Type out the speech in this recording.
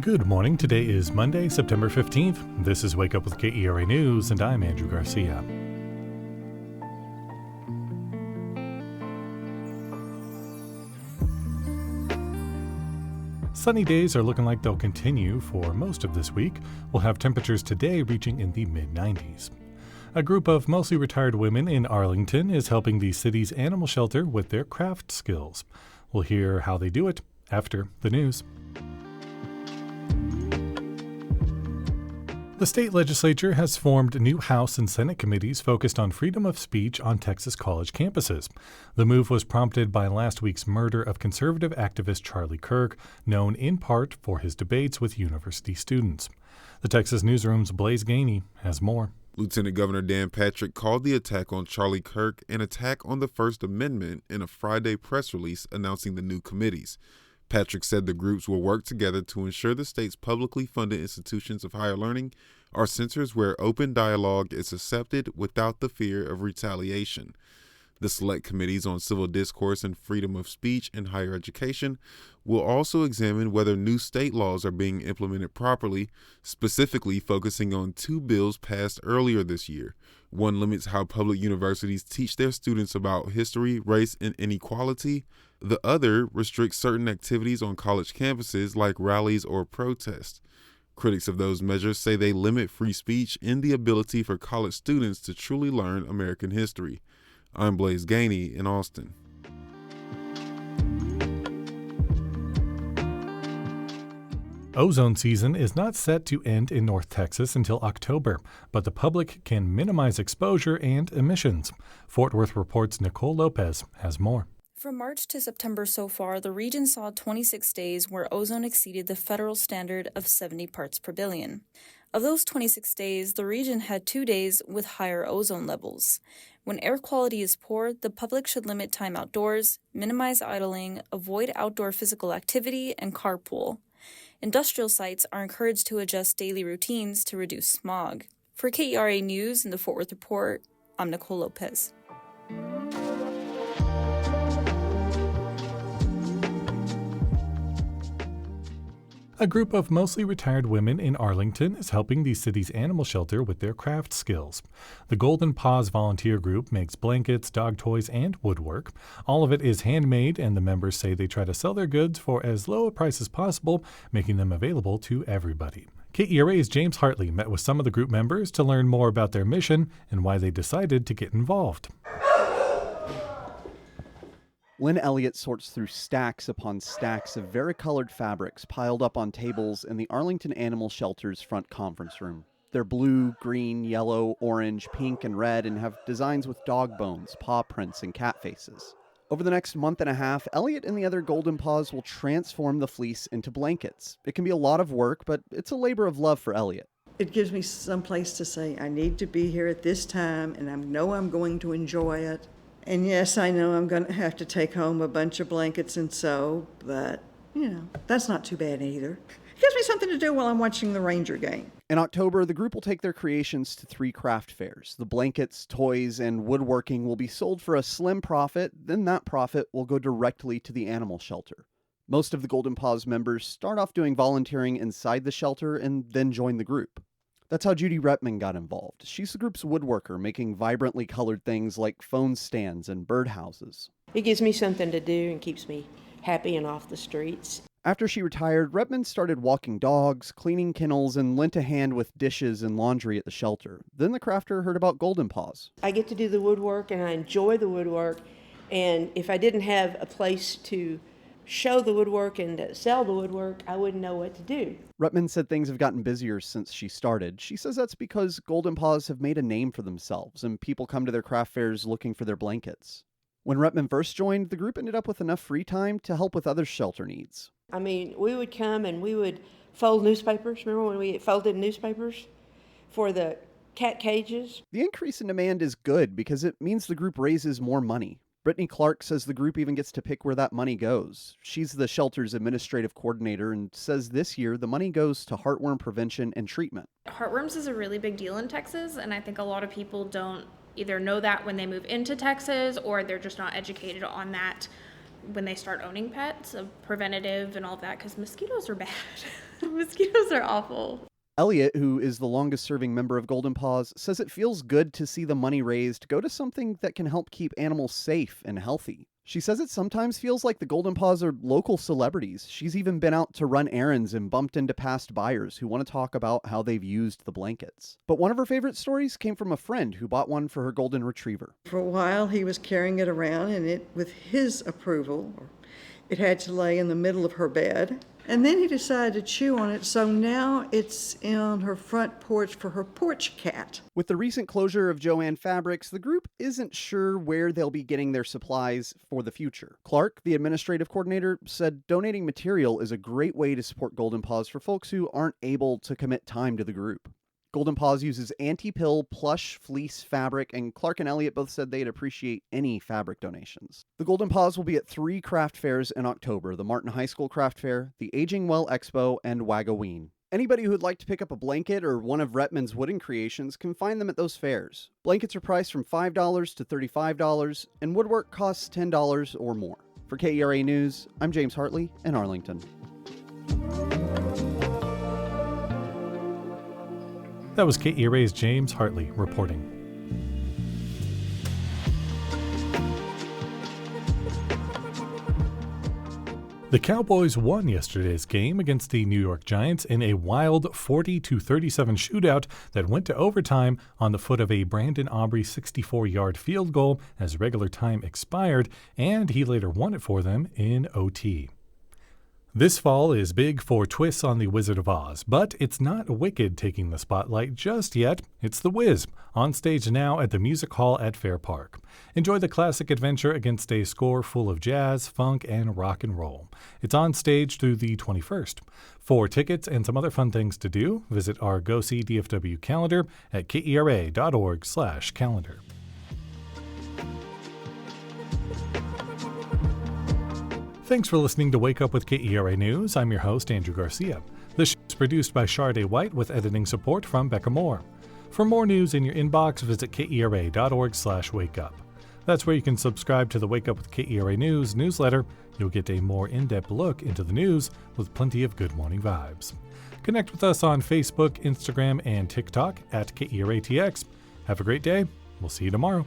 Good morning. Today is Monday, September 15th. This is Wake Up with KERA News, and I'm Andrew Garcia. Sunny days are looking like they'll continue for most of this week. We'll have temperatures today reaching in the mid-90s. A group of mostly retired women in Arlington is helping the city's animal shelter with their craft skills. We'll hear how they do it after the news. The state legislature has formed new House and Senate committees focused on freedom of speech on Texas college campuses. The move was prompted by last week's murder of conservative activist Charlie Kirk, known in part for his debates with university students. The Texas Newsroom's Blaze Gainey has more. Lieutenant Governor Dan Patrick called the attack on Charlie Kirk an attack on the First Amendment in a Friday press release announcing the new committees. Patrick said the groups will work together to ensure the state's publicly funded institutions of higher learning are centers where open dialogue is accepted without the fear of retaliation. The select committees on civil discourse and freedom of speech in higher education will also examine whether new state laws are being implemented properly, specifically focusing on two bills passed earlier this year. One limits how public universities teach their students about history, race, and inequality. The other restricts certain activities on college campuses like rallies or protests. Critics of those measures say they limit free speech and the ability for college students to truly learn American history. I'm Blaze Gainey in Austin. Ozone season is not set to end in North Texas until October, but the public can minimize exposure and emissions. Fort Worth Report's Nicole Lopez has more. From March to September so far, the region saw 26 days where ozone exceeded the federal standard of 70 parts per billion. Of those 26 days, the region had 2 days with higher ozone levels. When air quality is poor, the public should limit time outdoors, minimize idling, avoid outdoor physical activity, and carpool. Industrial sites are encouraged to adjust daily routines to reduce smog. For KERA News and the Fort Worth Report, I'm Nicole Lopez. A group of mostly retired women in Arlington is helping the city's animal shelter with their craft skills. The Golden Paws volunteer group makes blankets, dog toys, and woodwork. All of it is handmade, and the members say they try to sell their goods for as low a price as possible, making them available to everybody. KERA's James Hartley met with some of the group members to learn more about their mission and why they decided to get involved. Lynn Elliott sorts through stacks upon stacks of varicolored fabrics piled up on tables in the Arlington Animal Shelter's front conference room. They're blue, green, yellow, orange, pink, and red, and have designs with dog bones, paw prints, and cat faces. Over the next month and a half, Elliott and the other Golden Paws will transform the fleece into blankets. It can be a lot of work, but it's a labor of love for Elliott. It gives me some place to say, I need to be here at this time, and I know I'm going to enjoy it. And yes, I know I'm going to have to take home a bunch of blankets and sew, but, that's not too bad either. It gives me something to do while I'm watching the Ranger game. In October, the group will take their creations to 3 craft fairs. The blankets, toys, and woodworking will be sold for a slim profit, then that profit will go directly to the animal shelter. Most of the Golden Paws members start off doing volunteering inside the shelter and then join the group. That's how Judy Retman got involved. She's the group's woodworker, making vibrantly colored things like phone stands and birdhouses. It gives me something to do and keeps me happy and off the streets. After she retired, Retman started walking dogs, cleaning kennels, and lent a hand with dishes and laundry at the shelter. Then the crafter heard about Golden Paws. I get to do the woodwork and I enjoy the woodwork, and if I didn't have a place to show the woodwork and to sell the woodwork, I wouldn't know what to do. Retman said things have gotten busier since she started. She says that's because Golden Paws have made a name for themselves, and people come to their craft fairs looking for their blankets. When Retman first joined, the group ended up with enough free time to help with other shelter needs. We would come and we would fold newspapers. Remember when we folded newspapers for the cat cages? The increase in demand is good because it means the group raises more money. Brittany Clark says the group even gets to pick where that money goes. She's the shelter's administrative coordinator and says this year the money goes to heartworm prevention and treatment. Heartworms is a really big deal in Texas, and I think a lot of people don't either know that when they move into Texas, or they're just not educated on that when they start owning pets, of preventative and all of that, because mosquitoes are bad. Mosquitoes are awful. Elliot, who is the longest serving member of Golden Paws, says it feels good to see the money raised go to something that can help keep animals safe and healthy. She says it sometimes feels like the Golden Paws are local celebrities. She's even been out to run errands and bumped into past buyers who want to talk about how they've used the blankets. But one of her favorite stories came from a friend who bought one for her golden retriever. For a while, he was carrying it around, and with his approval, it had to lay in the middle of her bed. And then he decided to chew on it, so now it's on her front porch for her porch cat. With the recent closure of Joann Fabrics, the group isn't sure where they'll be getting their supplies for the future. Clark, the administrative coordinator, said donating material is a great way to support Golden Paws for folks who aren't able to commit time to the group. Golden Paws uses anti-pill plush fleece fabric, and Clark and Elliot both said they'd appreciate any fabric donations. The Golden Paws will be at 3 craft fairs in October: the Martin High School Craft Fair, the Aging Well Expo, and Wagaween. Anybody who would like to pick up a blanket or one of Retman's wooden creations can find them at those fairs. Blankets are priced from $5 to $35, and woodwork costs $10 or more. For KERA News, I'm James Hartley in Arlington. That was KERA's James Hartley reporting. The Cowboys won yesterday's game against the New York Giants in a wild 40-37 shootout that went to overtime on the foot of a Brandon Aubrey 64-yard field goal as regular time expired, and he later won it for them in OT. This fall is big for twists on The Wizard of Oz, but it's not Wicked taking the spotlight just yet. It's The Wiz, on stage now at the Music Hall at Fair Park. Enjoy the classic adventure against a score full of jazz, funk, and rock and roll. It's on stage through the 21st. For tickets and some other fun things to do, visit our Go See DFW calendar at kera.org/calendar. Thanks for listening to Wake Up with KERA News. I'm your host, Andrew Garcia. This show is produced by Shardae White with editing support from Bekah Morr. For more news in your inbox, visit kera.org/wakeup. That's where you can subscribe to the Wake Up with KERA News newsletter. You'll get a more in-depth look into the news with plenty of good morning vibes. Connect with us on Facebook, Instagram, and TikTok at KERATX. Have a great day. We'll see you tomorrow.